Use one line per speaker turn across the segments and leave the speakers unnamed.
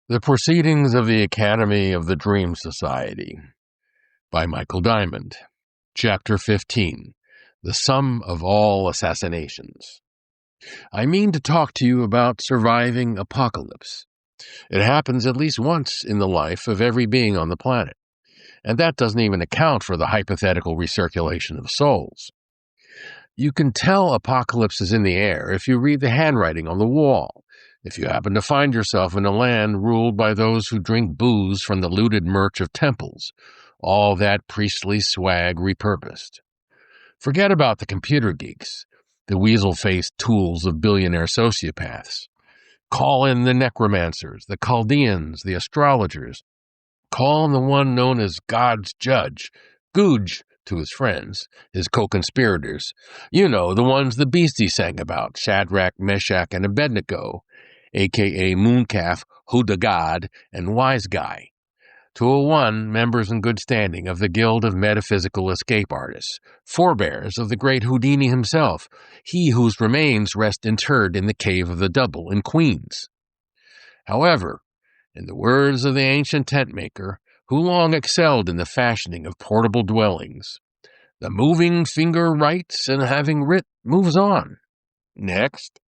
The Proceedings of the Academy of the Dream Society by Michael Diamond. Chapter 15. The Sum of All Assassinations. I mean to talk to you about surviving apocalypse. It happens at least once in the life of every being on the planet, and that doesn't even account for the hypothetical recirculation of souls. You can tell apocalypse is in the air if you read the handwriting on the wall. If you happen to find yourself in a land ruled by those who drink booze from the looted merch of temples, all that priestly swag repurposed. Forget about the computer geeks, the weasel-faced tools of billionaire sociopaths. Call in the necromancers, the Chaldeans, the astrologers. Call in the one known as God's judge, Gooj, to his friends, his co-conspirators. You know, the ones the Beastie sang about, Shadrach, Meshach, and Abednego, a.k.a. Mooncalf, Hudagad, and Wise Guy. 201, members in good standing of the Guild of Metaphysical Escape Artists, forebears of the great Houdini himself, he whose remains rest interred in the Cave of the Double in Queens. However, in the words of the ancient tent-maker, who long excelled in the fashioning of portable dwellings, the moving finger writes, and having writ, moves on. Next.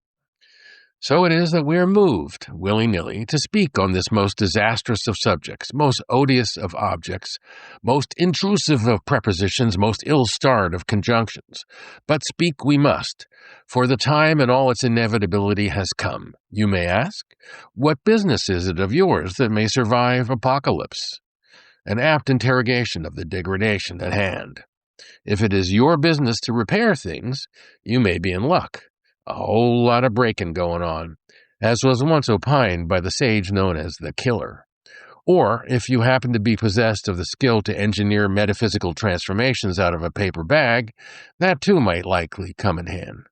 So it is that we are moved, willy-nilly, to speak on this most disastrous of subjects, most odious of objects, most intrusive of prepositions, most ill-starred of conjunctions. But speak we must, for the time and all its inevitability has come. You may ask, what business is it of yours that may survive apocalypse? An apt interrogation of the degradation at hand. If it is your business to repair things, you may be in luck. A whole lot of breaking going on, as was once opined by the sage known as the Killer. Or, if you happen to be possessed of the skill to engineer metaphysical transformations out of a paper bag, that too might likely come in hand.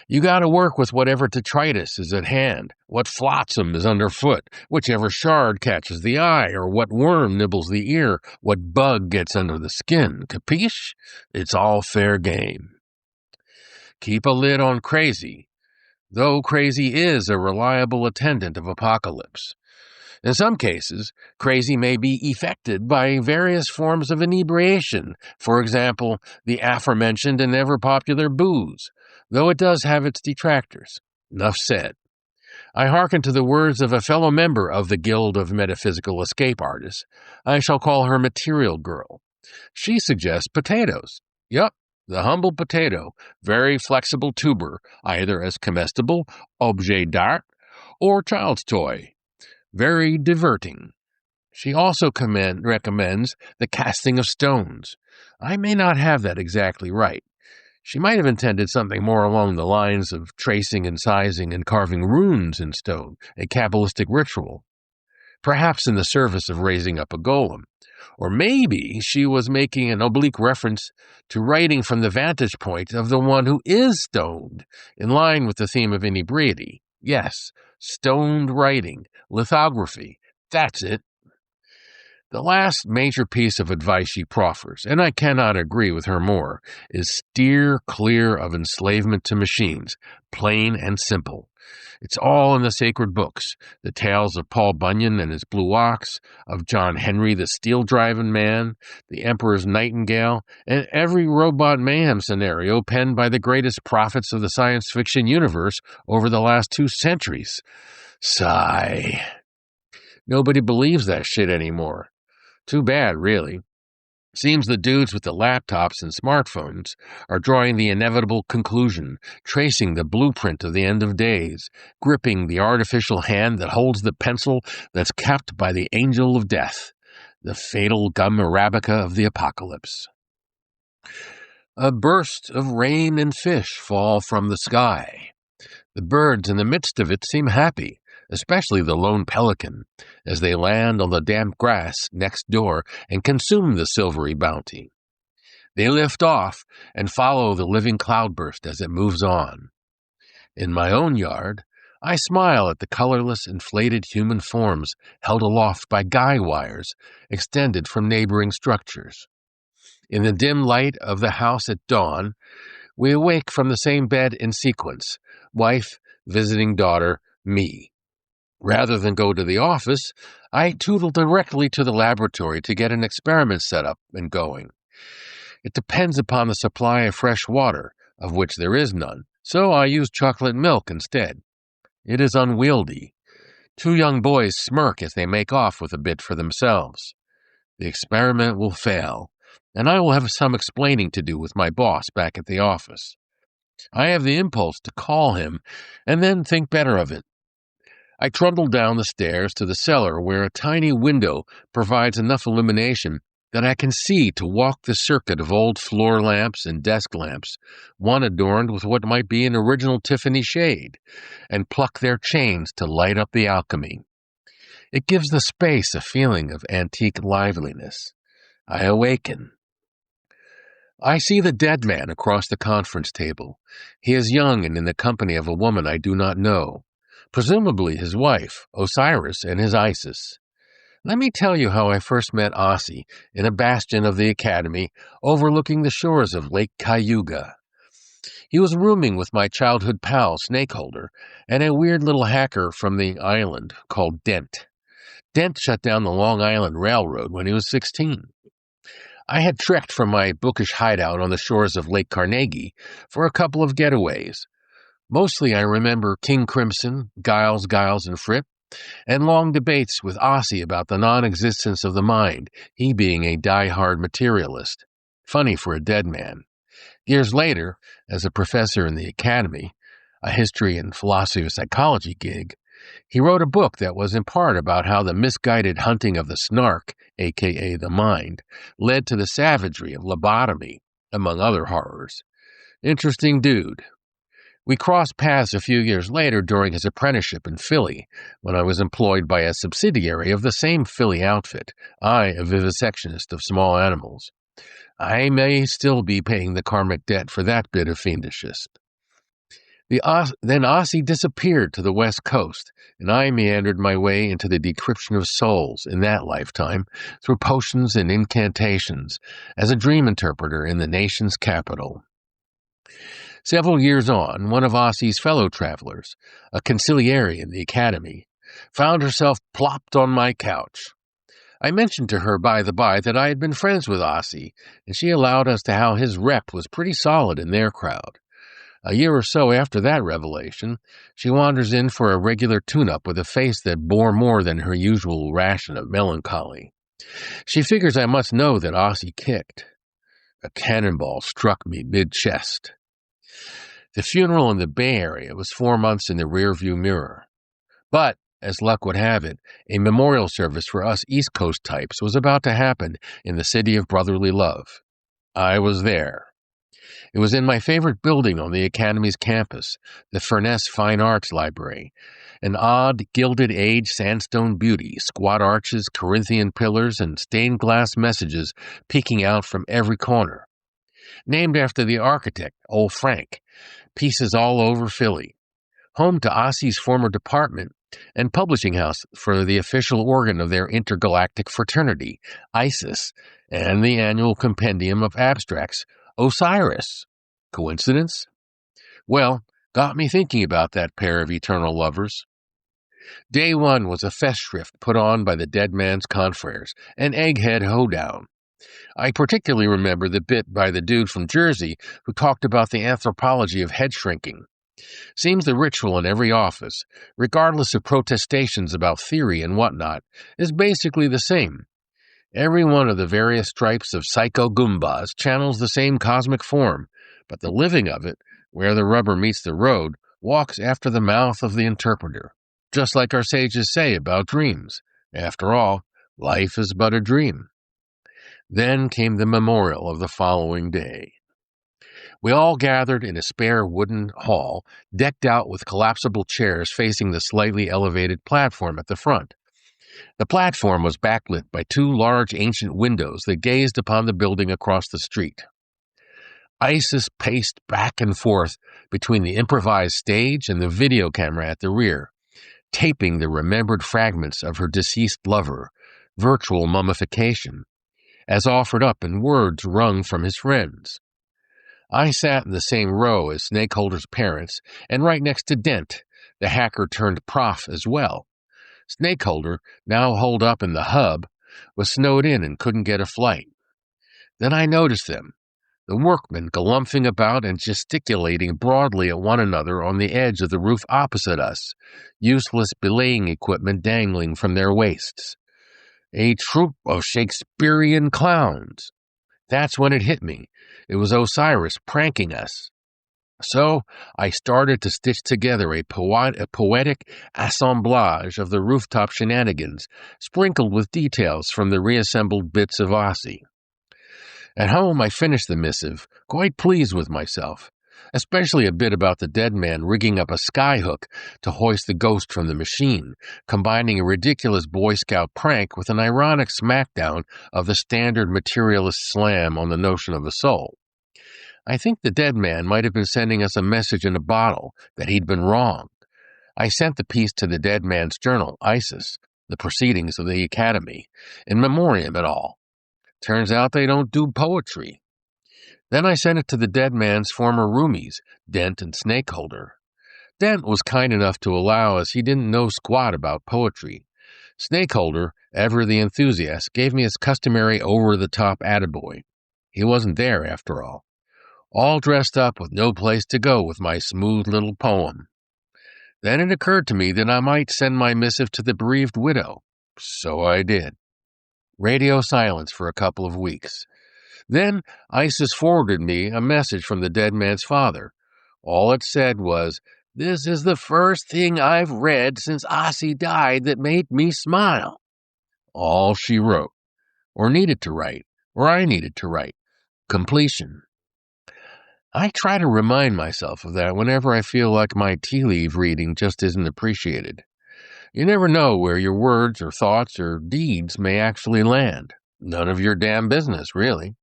You got to work with whatever detritus is at hand, what flotsam is underfoot, whichever shard catches the eye, or what worm nibbles the ear, what bug gets under the skin. Capiche? It's all fair game. Keep a lid on crazy, though crazy is a reliable attendant of apocalypse. In some cases, crazy may be effected by various forms of inebriation, for example, the aforementioned and ever-popular booze, though it does have its detractors. Enough said. I hearken to the words of a fellow member of the Guild of Metaphysical Escape Artists. I shall call her Material Girl. She suggests potatoes. Yup. The humble potato, very flexible tuber, either as comestible, objet d'art, or child's toy. Very diverting. She also recommends the casting of stones. I may not have that exactly right. She might have intended something more along the lines of tracing and sizing and carving runes in stone, a Kabbalistic ritual. Perhaps in the service of raising up a golem. Or maybe she was making an oblique reference to writing from the vantage point of the one who is stoned, in line with the theme of inebriety. Yes, stoned writing, lithography, that's it. The last major piece of advice she proffers, and I cannot agree with her more, is steer clear of enslavement to machines, plain and simple. It's all in the sacred books, the tales of Paul Bunyan and his blue ox, of John Henry the steel-driving man, the Emperor's nightingale, and every robot mayhem scenario penned by the greatest prophets of the science fiction universe over the last 2 centuries. Sigh. Nobody believes that shit anymore. Too bad, really. Seems the dudes with the laptops and smartphones are drawing the inevitable conclusion, tracing the blueprint of the end of days, gripping the artificial hand that holds the pencil that's capped by the angel of death, the fatal gum arabica of the apocalypse. A burst of rain and fish fall from the sky. The birds in the midst of it seem happy, especially the lone pelican, as they land on the damp grass next door and consume the silvery bounty. They lift off and follow the living cloudburst as it moves on. In my own yard, I smile at the colorless, inflated human forms held aloft by guy wires extended from neighboring structures. In the dim light of the house at dawn, we awake from the same bed in sequence, wife, visiting daughter, me. Rather than go to the office, I tootle directly to the laboratory to get an experiment set up and going. It depends upon the supply of fresh water, of which there is none, so I use chocolate milk instead. It is unwieldy. 2 young boys smirk as they make off with a bit for themselves. The experiment will fail, and I will have some explaining to do with my boss back at the office. I have the impulse to call him and then think better of it. I trundle down the stairs to the cellar where a tiny window provides enough illumination that I can see to walk the circuit of old floor lamps and desk lamps, one adorned with what might be an original Tiffany shade, and pluck their chains to light up the alchemy. It gives the space a feeling of antique liveliness. I awaken. I see the dead man across the conference table. He is young and in the company of a woman I do not know, presumably his wife, Osiris, and his Isis. Let me tell you how I first met Ossie in a bastion of the Academy overlooking the shores of Lake Cayuga. He was rooming with my childhood pal, Snakeholder, and a weird little hacker from the island called Dent. Dent shut down the Long Island Railroad when he was 16. I had trekked from my bookish hideout on the shores of Lake Carnegie for a couple of getaways. Mostly I remember King Crimson, Giles, and Fripp, and long debates with Ossie about the non-existence of the mind, he being a die-hard materialist. Funny for a dead man. Years later, as a professor in the academy, a history and philosophy of psychology gig, he wrote a book that was in part about how the misguided hunting of the snark, aka the mind, led to the savagery of lobotomy, among other horrors. Interesting dude. We crossed paths a few years later during his apprenticeship in Philly, when I was employed by a subsidiary of the same Philly outfit, I a vivisectionist of small animals. I may still be paying the karmic debt for that bit of fiendishness. Then Ossie disappeared to the West Coast, and I meandered my way into the decryption of souls in that lifetime through potions and incantations as a dream interpreter in the nation's capital. Several years on, one of Ossie's fellow travelers, a conciliary in the academy, found herself plopped on my couch. I mentioned to her by the by that I had been friends with Ossie, and she allowed us to how his rep was pretty solid in their crowd. A year or so after that revelation, she wanders in for a regular tune-up with a face that bore more than her usual ration of melancholy. She figures I must know that Ossie kicked. A cannonball struck me mid-chest. The funeral in the Bay Area was 4 months in the rearview mirror. But, as luck would have it, a memorial service for us East Coast types was about to happen in the city of brotherly love. I was there. It was in my favorite building on the Academy's campus, the Furness Fine Arts Library, an odd, Gilded-Age sandstone beauty, squat arches, Corinthian pillars, and stained glass messages peeking out from every corner. Named after the architect, Old Frank, pieces all over Philly. Home to Ossie's former department and publishing house for the official organ of their intergalactic fraternity, ISIS, and the annual compendium of abstracts, Osiris. Coincidence? Well, got me thinking about that pair of eternal lovers. Day 1 was a festschrift put on by the dead man's confreres, an egghead hoedown. I particularly remember the bit by the dude from Jersey who talked about the anthropology of head shrinking. Seems the ritual in every office, regardless of protestations about theory and whatnot, is basically the same. Every one of the various stripes of psycho Goombas channels the same cosmic form, but the living of it, where the rubber meets the road, walks after the mouth of the interpreter, just like our sages say about dreams. After all, life is but a dream. Then came the memorial of the following day. We all gathered in a spare wooden hall, decked out with collapsible chairs facing the slightly elevated platform at the front. The platform was backlit by 2 large ancient windows that gazed upon the building across the street. Isis paced back and forth between the improvised stage and the video camera at the rear, taping the remembered fragments of her deceased lover, virtual mummification, as offered up in words wrung from his friends. I sat in the same row as Snakeholder's parents and right next to Dent, the hacker turned prof as well, Snakeholder, now holed up in the hub, was snowed in and couldn't get a flight. Then I noticed them, the workmen galumphing about and gesticulating broadly at one another on the edge of the roof opposite us, useless belaying equipment dangling from their waists. A troupe of Shakespearean clowns. That's when it hit me. It was Osiris pranking us. So I started to stitch together a poetic assemblage of the rooftop shenanigans, sprinkled with details from the reassembled bits of Ossie. At home, I finished the missive, quite pleased with myself, especially a bit about the dead man rigging up a skyhook to hoist the ghost from the machine, combining a ridiculous Boy Scout prank with an ironic smackdown of the standard materialist slam on the notion of a soul. I think the dead man might have been sending us a message in a bottle that he'd been wrong. I sent the piece to the dead man's journal, ISIS, the Proceedings of the Academy, in memoriam and all. Turns out they don't do poetry. Then I sent it to the dead man's former roomies, Dent and Snakeholder. Dent was kind enough to allow us he didn't know squat about poetry. Snakeholder, ever the enthusiast, gave me his customary over-the-top attaboy. He wasn't there, after all. All dressed up with no place to go with my smooth little poem. Then it occurred to me that I might send my missive to the bereaved widow. So I did. Radio silence for a couple of weeks. Then Isis forwarded me a message from the dead man's father. All it said was, "This is the first thing I've read since Ossie died that made me smile." All she wrote, or needed to write, or I needed to write. Completion. I try to remind myself of that whenever I feel like my tea leaf reading just isn't appreciated. You never know where your words or thoughts or deeds may actually land. None of your damn business, really.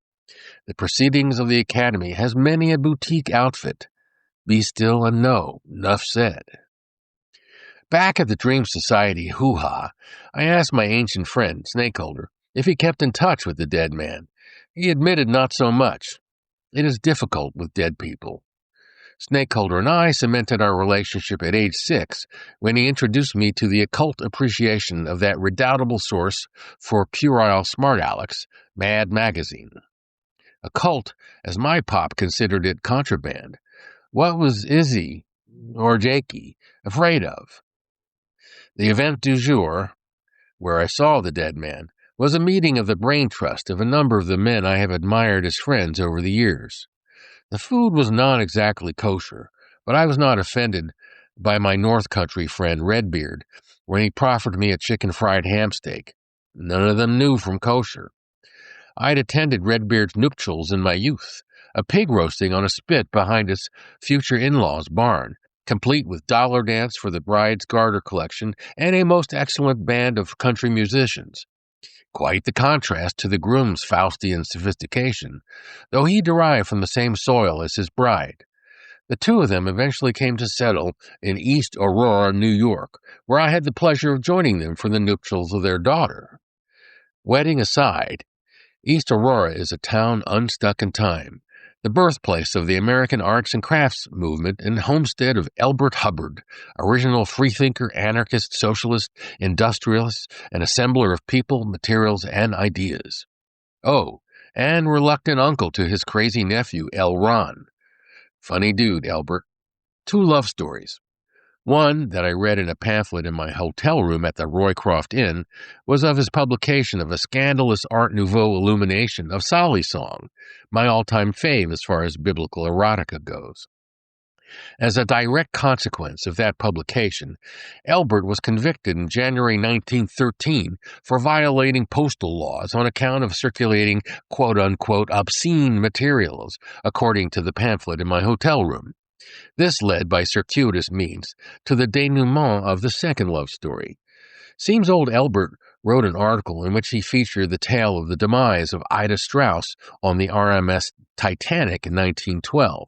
The Proceedings of the Academy has many a boutique outfit. Be still and know, 'nough said. Back at the Dream Society hoo-ha, I asked my ancient friend, Snakeholder, if he kept in touch with the dead man. He admitted not so much. It is difficult with dead people. Snakeholder and I cemented our relationship at age 6 when he introduced me to the occult appreciation of that redoubtable source for puerile smart alecks, Mad Magazine. Occult, as my pop considered it, contraband. What was Izzy, or Jakey, afraid of? The event du jour, where I saw the dead man, was a meeting of the brain trust of a number of the men I have admired as friends over the years. The food was not exactly kosher, but I was not offended by my North Country friend Redbeard when he proffered me a chicken fried ham steak. None of them knew from kosher. I'd attended Redbeard's nuptials in my youth, a pig roasting on a spit behind his future in-laws' barn, complete with dollar dance for the bride's garter collection and a most excellent band of country musicians. Quite the contrast to the groom's Faustian sophistication, though he derived from the same soil as his bride. The two of them eventually came to settle in East Aurora, New York, where I had the pleasure of joining them for the nuptials of their daughter. Wedding aside, East Aurora is a town unstuck in time, the birthplace of the American arts and crafts movement and homestead of Elbert Hubbard, original freethinker, anarchist, socialist, industrialist, and assembler of people, materials, and ideas. Oh, and reluctant uncle to his crazy nephew, L. Ron. Funny dude, Elbert. 2 love stories. One, that I read in a pamphlet in my hotel room at the Roycroft Inn, was of his publication of a scandalous Art Nouveau illumination of Solly Song, my all-time fave as far as biblical erotica goes. As a direct consequence of that publication, Elbert was convicted in January 1913 for violating postal laws on account of circulating quote-unquote obscene materials, according to the pamphlet in my hotel room. This led, by circuitous means, to the denouement of the second love story. Seems old Elbert wrote an article in which he featured the tale of the demise of Ida Strauss on the RMS Titanic in 1912.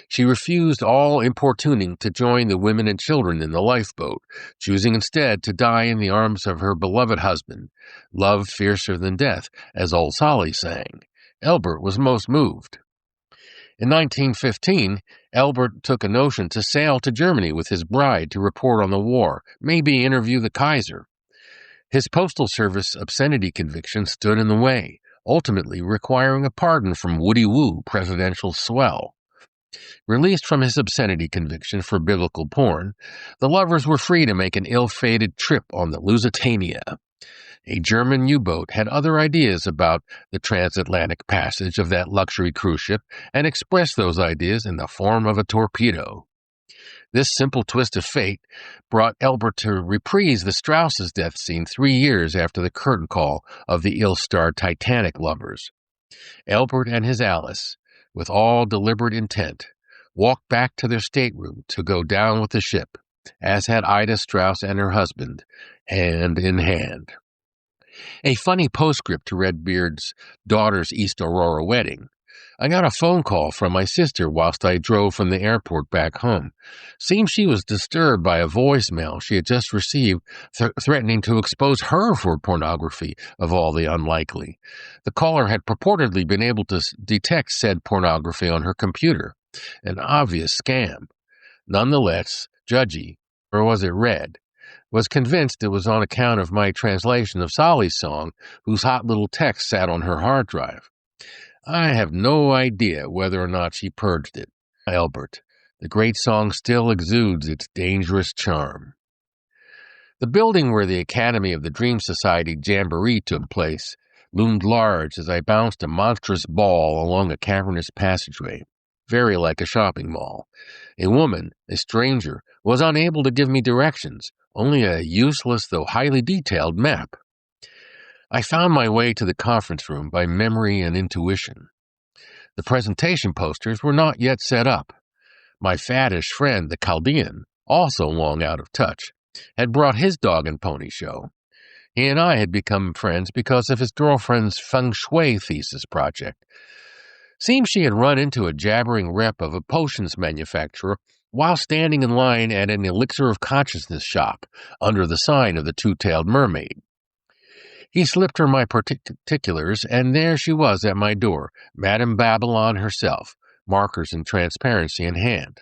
She refused all importuning to join the women and children in the lifeboat, choosing instead to die in the arms of her beloved husband. Love fiercer than death, as old Solly sang. Elbert was most moved. In 1915, Albert took a notion to sail to Germany with his bride to report on the war, maybe interview the Kaiser. His postal service obscenity conviction stood in the way, ultimately requiring a pardon from Woody Woo, presidential swell. Released from his obscenity conviction for biblical porn, the lovers were free to make an ill-fated trip on the Lusitania. A German U-boat had other ideas about the transatlantic passage of that luxury cruise ship and expressed those ideas in the form of a torpedo. This simple twist of fate brought Albert to reprise the Strauss's death scene 3 years after the curtain call of the ill-starred Titanic lovers. Albert and his Alice, with all deliberate intent, walked back to their stateroom to go down with the ship, as had Ida Strauss and her husband, hand in hand. A funny postscript to Redbeard's daughter's East Aurora wedding. I got a phone call from my sister whilst I drove from the airport back home. Seems she was disturbed by a voicemail she had just received threatening to expose her for pornography, of all the unlikely. The caller had purportedly been able to detect said pornography on her computer. An obvious scam. Nonetheless, Judgy, or was it Red, was convinced it was on account of my translation of Sally's song, whose hot little text sat on her hard drive. I have no idea whether or not she purged it. Albert, the great song still exudes its dangerous charm. The building where the Academy of the Dream Society Jamboree took place loomed large as I bounced a monstrous ball along a cavernous passageway, very like a shopping mall. A woman, a stranger, was unable to give me directions, only a useless though highly detailed map. I found my way to the conference room by memory and intuition. The presentation posters were not yet set up. My faddish friend, the Chaldean, also long out of touch, had brought his dog and pony show. He and I had become friends because of his girlfriend's feng shui thesis project. Seems she had run into a jabbering rep of a potions manufacturer while standing in line at an elixir of consciousness shop under the sign of the two-tailed mermaid. He slipped her my particulars, and there she was at my door, Madame Babylon herself, markers and transparency in hand.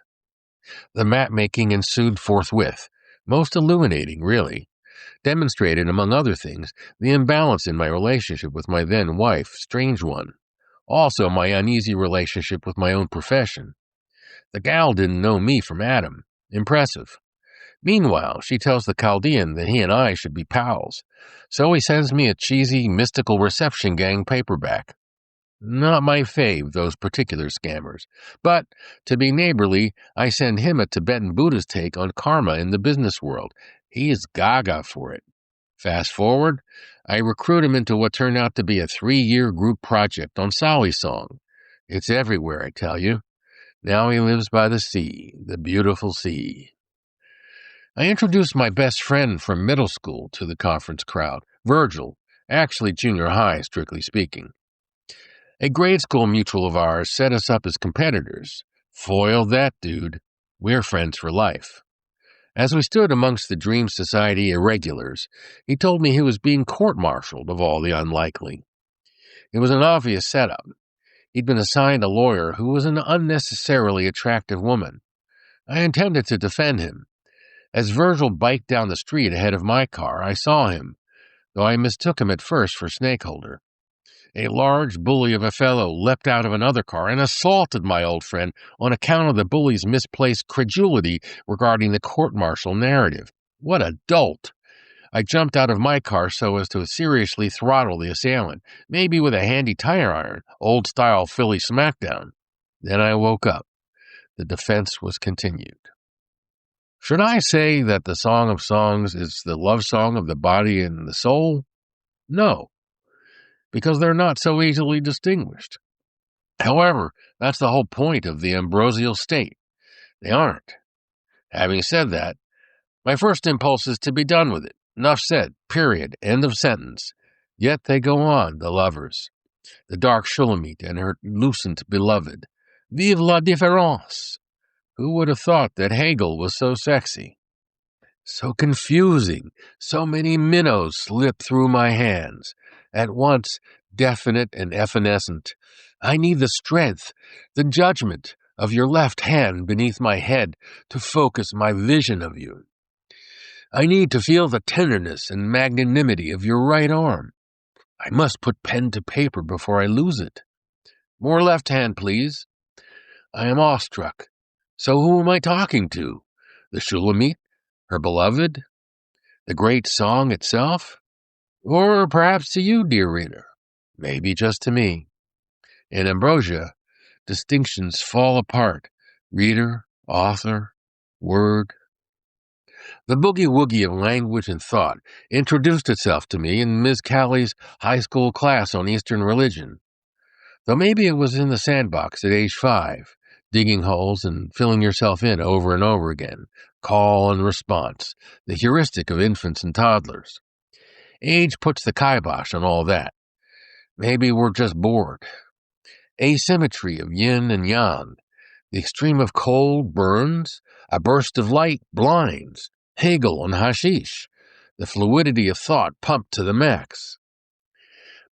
The map-making ensued forthwith, most illuminating, really. Demonstrated, among other things, the imbalance in my relationship with my then-wife, strange one. Also my uneasy relationship with my own profession. The gal didn't know me from Adam. Impressive. Meanwhile, she tells the Chaldean that he and I should be pals, so he sends me a cheesy, mystical reception gang paperback. Not my fave, those particular scammers. But, to be neighborly, I send him a Tibetan Buddhist take on karma in the business world. He is gaga for it. Fast forward, I recruit him into what turned out to be a 3-year group project on Sally's song. It's everywhere, I tell you. Now he lives by the sea, the beautiful sea. I introduced my best friend from middle school to the conference crowd, Virgil, actually junior high, strictly speaking. A grade school mutual of ours set us up as competitors. Foiled that dude. We're friends for life. As we stood amongst the Dream Society irregulars, he told me he was being court-martialed, of all the unlikely. It was an obvious setup. He'd been assigned a lawyer who was an unnecessarily attractive woman. I intended to defend him. As Virgil biked down the street ahead of my car, I saw him, though I mistook him at first for Snakeholder. A large bully of a fellow leapt out of another car and assaulted my old friend on account of the bully's misplaced credulity regarding the court-martial narrative. What a dolt! I jumped out of my car so as to seriously throttle the assailant, maybe with a handy tire iron, old-style Philly smackdown. Then I woke up. The defense was continued. Should I say that the Song of Songs is the love song of the body and the soul? No, because they're not so easily distinguished. However, that's the whole point of the ambrosial state. They aren't. Having said that, my first impulse is to be done with it. Enough said. Period. End of sentence. Yet they go on, the lovers. The dark Shulamite and her lucent beloved. Vive la différence! Who would have thought that Hegel was so sexy? So confusing. So many minnows slip through my hands. At once, definite and evanescent. I need the strength, the judgment of your left hand beneath my head to focus my vision of you. I need to feel the tenderness and magnanimity of your right arm. I must put pen to paper before I lose it. More left hand, please. I am awestruck. So who am I talking to? The Shulamite? Her beloved? The great song itself? Or perhaps to you, dear reader? Maybe just to me. In ambrosia, distinctions fall apart. Reader, author, word. The boogie-woogie of language and thought introduced itself to me in Ms. Callie's high school class on Eastern religion. Though maybe it was in the sandbox at age 5, digging holes and filling yourself in over and over again, call and response, the heuristic of infants and toddlers. Age puts the kibosh on all that. Maybe we're just bored. Asymmetry of yin and yang. The extreme of cold burns, a burst of light blinds. Hegel on hashish. The fluidity of thought pumped to the max.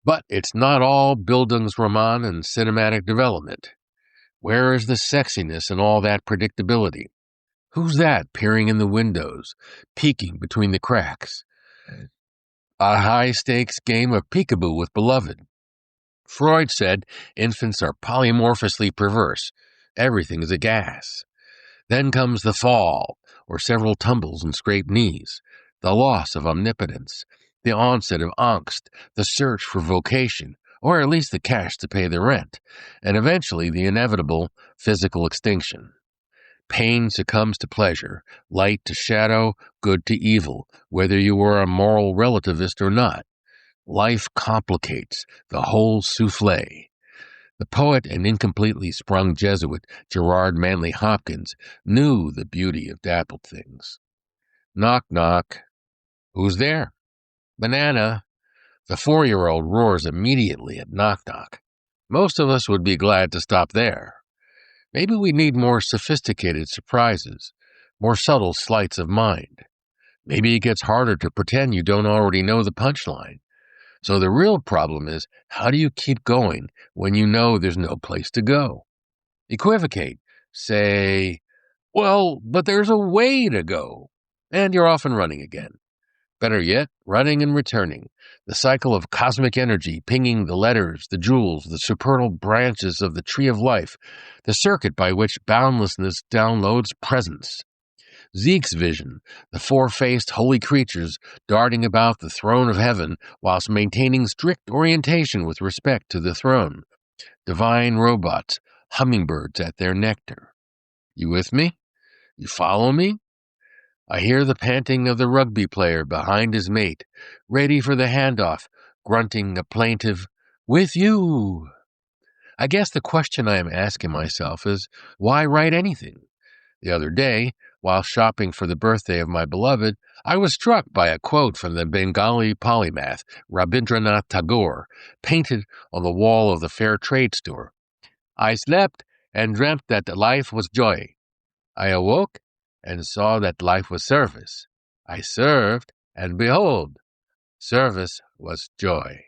But it's not all Bildungsroman and cinematic development. Where is the sexiness and all that predictability? Who's that peering in the windows, peeking between the cracks? A high-stakes game of peekaboo with beloved. Freud said infants are polymorphously perverse. Everything is a gas. Then comes the fall, or several tumbles and scraped knees, the loss of omnipotence, the onset of angst, the search for vocation, or at least the cash to pay the rent, and eventually the inevitable physical extinction. Pain succumbs to pleasure, light to shadow, good to evil, whether you are a moral relativist or not. Life complicates the whole souffle. The poet and incompletely sprung Jesuit Gerard Manley Hopkins knew the beauty of dappled things. Knock, knock. Who's there? Banana. The 4-year-old roars immediately at knock, knock. Most of us would be glad to stop there. Maybe we need more sophisticated surprises, more subtle sleights of mind. Maybe it gets harder to pretend you don't already know the punchline. So the real problem is, how do you keep going when you know there's no place to go? Equivocate. Say, well, but there's a way to go. And you're off and running again. Better yet, running and returning. The cycle of cosmic energy pinging the letters, the jewels, the supernal branches of the tree of life, the circuit by which boundlessness downloads presence. Zeke's vision, the four-faced holy creatures darting about the throne of heaven whilst maintaining strict orientation with respect to the throne. Divine robots, hummingbirds at their nectar. You with me? You follow me? I hear the panting of the rugby player behind his mate, ready for the handoff, grunting a plaintive, "With you!" I guess the question I am asking myself is, why write anything? The other day, while shopping for the birthday of my beloved, I was struck by a quote from the Bengali polymath Rabindranath Tagore, painted on the wall of the fair trade store. I slept and dreamt that life was joy. I awoke and saw that life was service. I served, and behold, service was joy.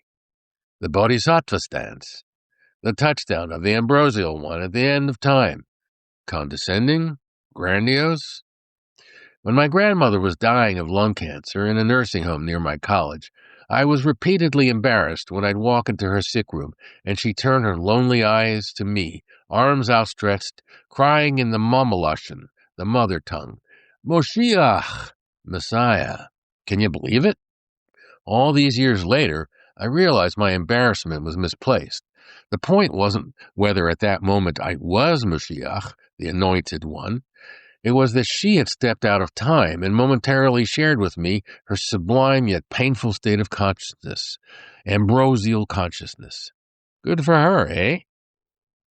The Bodhisattva stance, the touchdown of the ambrosial one at the end of time. Condescending? Grandiose? When my grandmother was dying of lung cancer in a nursing home near my college, I was repeatedly embarrassed when I'd walk into her sick room and she'd turn her lonely eyes to me, arms outstretched, crying in the Mamelushon, the mother tongue, Moshiach, Messiah. Can you believe it? All these years later, I realized my embarrassment was misplaced. The point wasn't whether at that moment I was Moshiach, the anointed one. It was that she had stepped out of time and momentarily shared with me her sublime yet painful state of consciousness, ambrosial consciousness. Good for her, eh?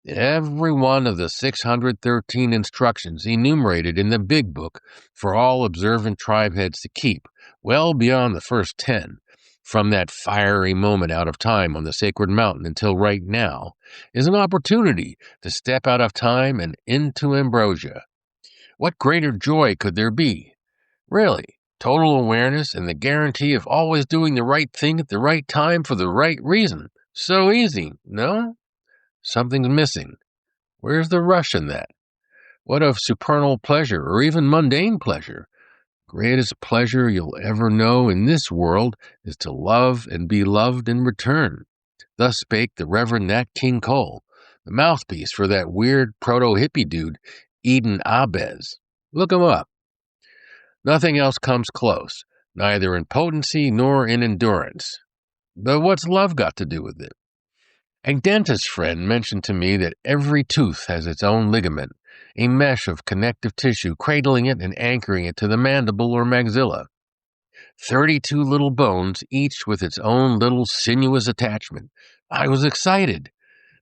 Every one of the 613 instructions enumerated in the Big Book for all observant tribe heads to keep, well beyond the first 10, from that fiery moment out of time on the sacred mountain until right now, is an opportunity to step out of time and into ambrosia. What greater joy could there be? Really, total awareness and the guarantee of always doing the right thing at the right time for the right reason. So easy, no? Something's missing. Where's the rush in that? What of supernal pleasure, or even mundane pleasure? Greatest pleasure you'll ever know in this world is to love and be loved in return. Thus spake the Reverend Nat King Cole, the mouthpiece for that weird proto-hippie dude, Eden Abez. Look him up. Nothing else comes close, neither in potency nor in endurance. But what's love got to do with it? A dentist friend mentioned to me that every tooth has its own ligament, a mesh of connective tissue cradling it and anchoring it to the mandible or maxilla. 32 little bones, each with its own little sinuous attachment. I was excited.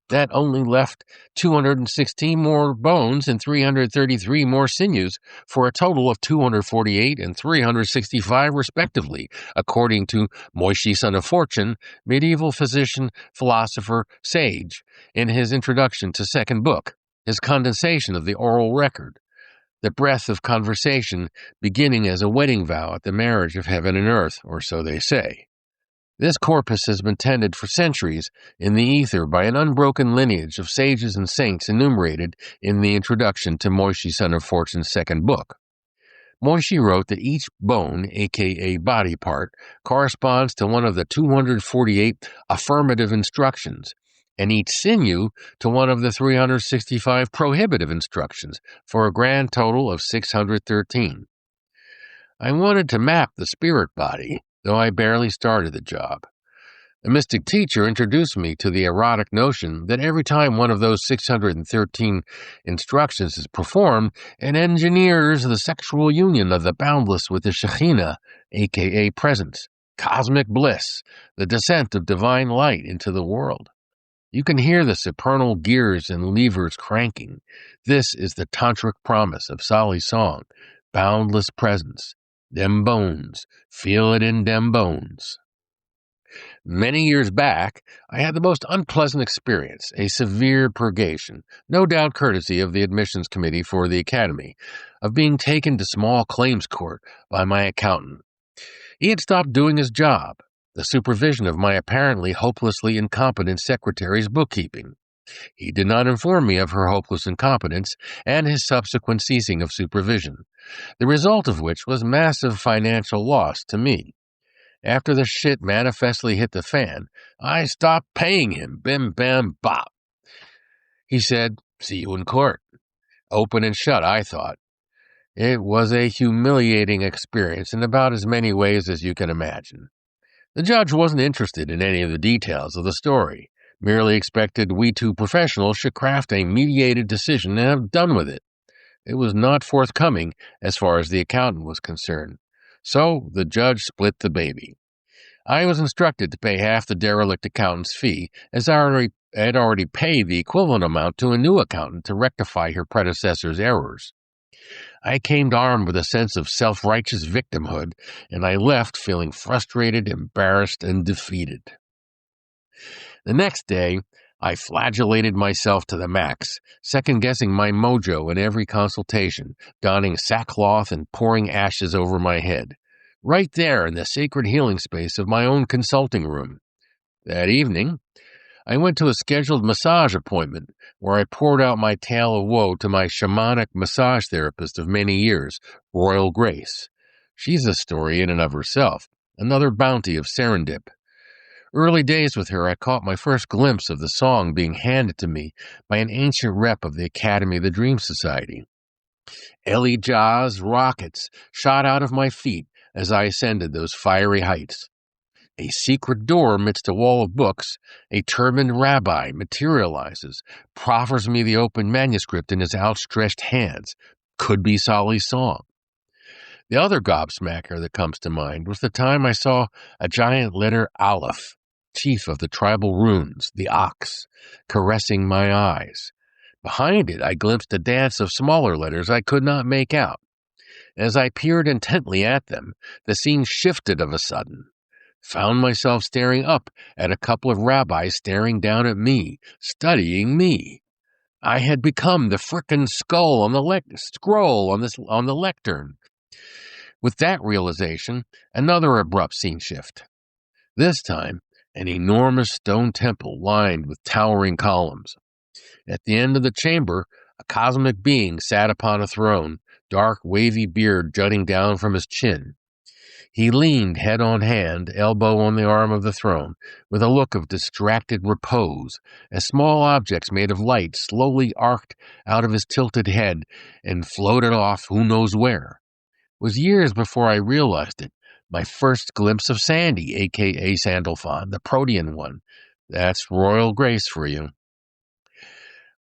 That only left 216 more bones and 333 more sinews, for a total of 248 and 365 respectively, according to Moishe, son of Fortune, medieval physician, philosopher, sage, in his introduction to second book, his condensation of the oral record, the breath of conversation beginning as a wedding vow at the marriage of heaven and earth, or so they say. This corpus has been tended for centuries in the ether by an unbroken lineage of sages and saints enumerated in the introduction to Moishe, son of Fortune's second book. Moishe wrote that each bone, aka body part, corresponds to one of the 248 affirmative instructions, and each sinew to one of the 365 prohibitive instructions, for a grand total of 613. I wanted to map the spirit body, though I barely started the job. A mystic teacher introduced me to the erotic notion that every time one of those 613 instructions is performed, it engineers the sexual union of the boundless with the Shekhinah, aka presence, cosmic bliss, the descent of divine light into the world. You can hear the supernal gears and levers cranking. This is the tantric promise of Sali's song, boundless presence. Dem bones, feel it in dem bones. Many years back, I had the most unpleasant experience, a severe purgation, no doubt courtesy of the admissions committee for the academy, of being taken to small claims court by my accountant. He had stopped doing his job, the supervision of my apparently hopelessly incompetent secretary's bookkeeping. He did not inform me of her hopeless incompetence and his subsequent ceasing of supervision, the result of which was massive financial loss to me. After the shit manifestly hit the fan, I stopped paying him. Bim, bam, bop. He said, "See you in court." Open and shut, I thought. It was a humiliating experience in about as many ways as you can imagine. The judge wasn't interested in any of the details of the story, merely expected we two professionals should craft a mediated decision and have done with it. It was not forthcoming as far as the accountant was concerned. So the judge split the baby. I was instructed to pay half the derelict accountant's fee, as I had already paid the equivalent amount to a new accountant to rectify her predecessor's errors. I came armed with a sense of self-righteous victimhood, and I left feeling frustrated, embarrassed, and defeated. The next day, I flagellated myself to the max, second-guessing my mojo in every consultation, donning sackcloth and pouring ashes over my head, right there in the sacred healing space of my own consulting room. That evening, I went to a scheduled massage appointment where I poured out my tale of woe to my shamanic massage therapist of many years, Royal Grace. She's a story in and of herself, another bounty of serendip. Early days with her, I caught my first glimpse of the song being handed to me by an ancient rep of the Academy of the Dream Society. Elijah's rockets shot out of my feet as I ascended those fiery heights. A secret door amidst a wall of books, a turbaned rabbi materializes, proffers me the open manuscript in his outstretched hands. Could be Sali's song. The other gobsmacker that comes to mind was the time I saw a giant letter Aleph, chief of the tribal runes, the ox, caressing my eyes. Behind it, I glimpsed a dance of smaller letters I could not make out. As I peered intently at them, the scene shifted of a sudden. Found myself staring up at a couple of rabbis staring down at me, studying me. I had become the frickin' skull on the scroll on the lectern. With that realization, another abrupt scene shift. This time, an enormous stone temple lined with towering columns. At the end of the chamber, a cosmic being sat upon a throne, dark, wavy beard jutting down from his chin. He leaned head on hand, elbow on the arm of the throne, with a look of distracted repose, as small objects made of light slowly arced out of his tilted head and floated off who knows where. It was years before I realized it. My first glimpse of Sandy, a.k.a. Sandalphon, the Protean one. That's royal grace for you.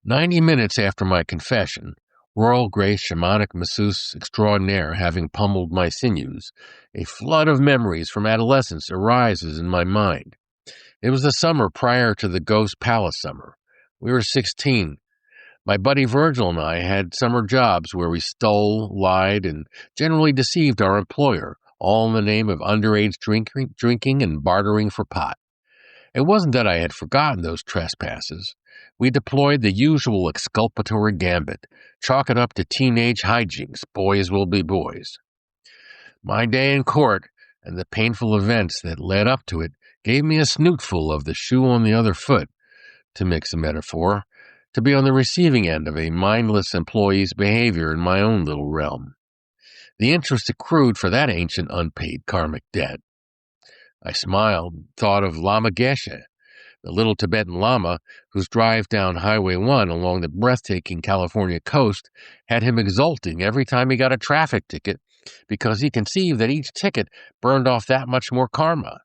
90 minutes after my confession, Royal Grace Shamanic Masseuse Extraordinaire having pummeled my sinews, a flood of memories from adolescence arises in my mind. It was the summer prior to the Ghost Palace summer. We were 16. My buddy Virgil and I had summer jobs where we stole, lied, and generally deceived our employer, all in the name of underage drinking and bartering for pot. It wasn't that I had forgotten those trespasses. We deployed the usual exculpatory gambit, chalk it up to teenage hijinks, boys will be boys. My day in court and the painful events that led up to it gave me a snootful of the shoe on the other foot, to mix a metaphor, to be on the receiving end of a mindless employee's behavior in my own little realm. The interest accrued for that ancient unpaid karmic debt. I smiled, thought of Lama Geshe, the little Tibetan Lama whose drive down Highway 1 along the breathtaking California coast had him exulting every time he got a traffic ticket because he conceived that each ticket burned off that much more karma.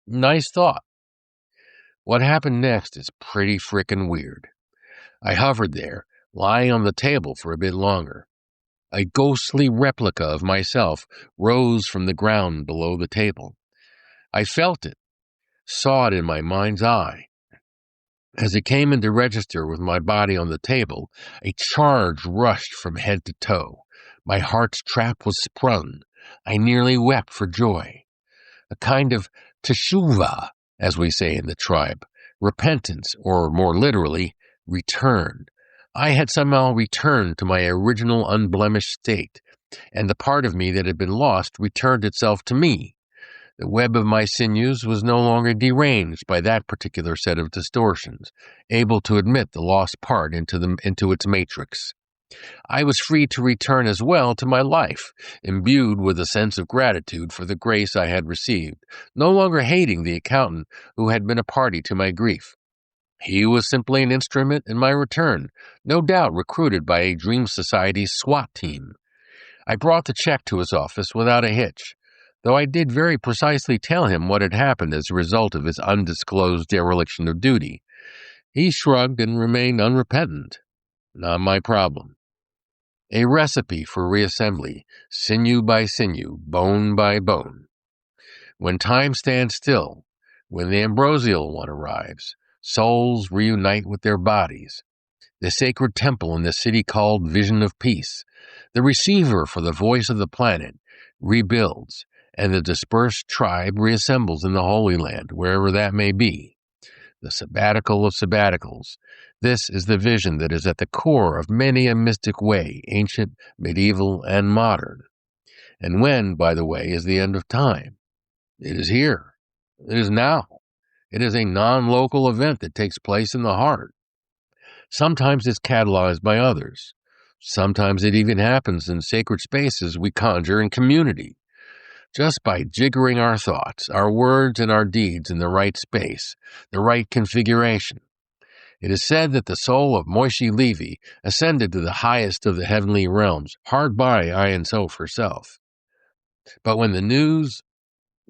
Nice thought. What happened next is pretty frickin' weird. I hovered there, lying on the table for a bit longer. A ghostly replica of myself rose from the ground below the table. I felt it, saw it in my mind's eye. As it came into register with my body on the table, a charge rushed from head to toe. My heart's trap was sprung. I nearly wept for joy. A kind of teshuvah, as we say in the tribe, repentance, or more literally, return. I had somehow returned to my original unblemished state, and the part of me that had been lost returned itself to me. The web of my sinews was no longer deranged by that particular set of distortions, able to admit the lost part into its matrix. I was free to return as well to my life, imbued with a sense of gratitude for the grace I had received, no longer hating the accountant who had been a party to my grief. He was simply an instrument in my return, no doubt recruited by a Dream Society's SWAT team. I brought the check to his office without a hitch, though I did very precisely tell him what had happened as a result of his undisclosed dereliction of duty. He shrugged and remained unrepentant. Not my problem. A recipe for reassembly, sinew by sinew, bone by bone. When time stands still, when the ambrosial one arrives, souls reunite with their bodies. The sacred temple in the city called Vision of Peace, the receiver for the voice of the planet, rebuilds, and the dispersed tribe reassembles in the Holy Land, wherever that may be. The sabbatical of sabbaticals. This is the vision that is at the core of many a mystic way, ancient, medieval, and modern. And when, by the way, is the end of time? It is here. It is now. It is a non-local event that takes place in the heart. Sometimes it's catalyzed by others. Sometimes it even happens in sacred spaces we conjure in community. Just by jiggering our thoughts, our words, and our deeds in the right space, the right configuration. It is said that the soul of Moishi Levi ascended to the highest of the heavenly realms, hard by Ayin Sof herself. But when the news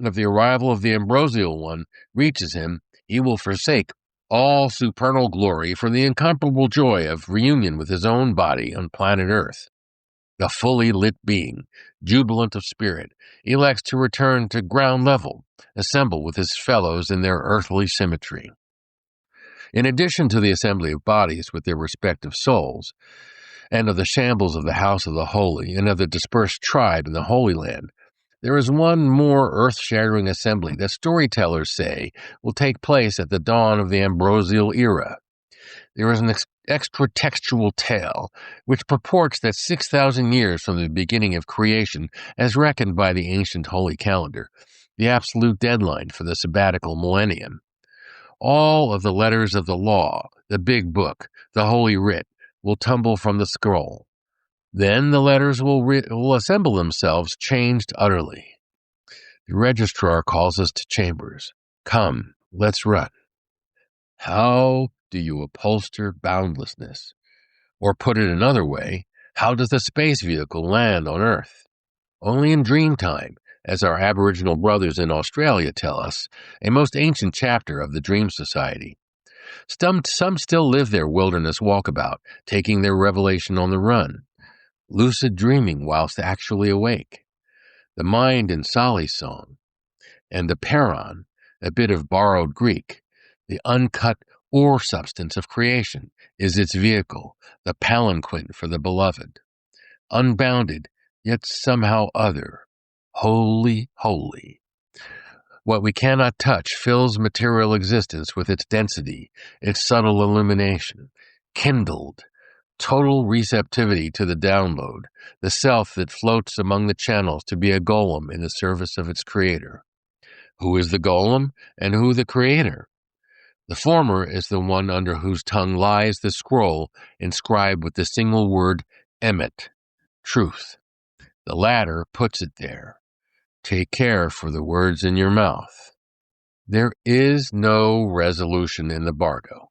of the arrival of the ambrosial one reaches him, he will forsake all supernal glory for the incomparable joy of reunion with his own body on planet Earth. The fully lit being, jubilant of spirit, elects to return to ground level, assemble with his fellows in their earthly symmetry. In addition to the assembly of bodies with their respective souls, and of the shambles of the house of the holy, and of the dispersed tribe in the Holy Land, there is one more earth-shattering assembly that storytellers say will take place at the dawn of the ambrosial era. There is an extra-textual tale which purports that 6,000 years from the beginning of creation, as reckoned by the ancient holy calendar, the absolute deadline for the sabbatical millennium, all of the letters of the law, the big book, the holy writ, will tumble from the scroll. Then the letters will assemble themselves, changed utterly. The registrar calls us to chambers. Come, let's run. How do you upholster boundlessness? Or put it another way, how does the space vehicle land on Earth? Only in dream time, as our Aboriginal brothers in Australia tell us, a most ancient chapter of the Dream Society. Some still live their wilderness walkabout, taking their revelation on the run, lucid dreaming whilst actually awake. The mind in Sali's song, and the peron, a bit of borrowed Greek, the uncut ore substance of creation, is its vehicle, the palanquin for the beloved. Unbounded, yet somehow other. Holy, holy. What we cannot touch fills material existence with its density, its subtle illumination. Kindled, total receptivity to the download, the self that floats among the channels to be a golem in the service of its creator. Who is the golem and who the creator? The former is the one under whose tongue lies the scroll inscribed with the single word emet, truth. The latter puts it there. Take care for the words in your mouth. There is no resolution in the bardo.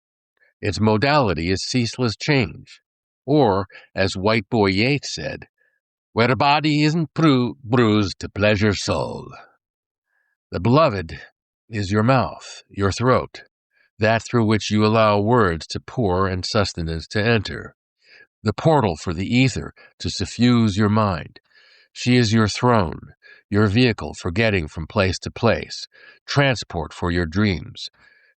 Its modality is ceaseless change. Or, as White Boy Yeats said, where a body isn't bruised to pleasure soul. The beloved is your mouth, your throat, that through which you allow words to pour and sustenance to enter, the portal for the ether to suffuse your mind. She is your throne, your vehicle for getting from place to place, transport for your dreams.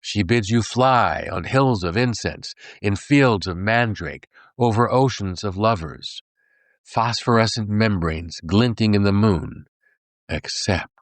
She bids you fly on hills of incense, in fields of mandrake, over oceans of lovers, phosphorescent membranes glinting in the moon. Accept.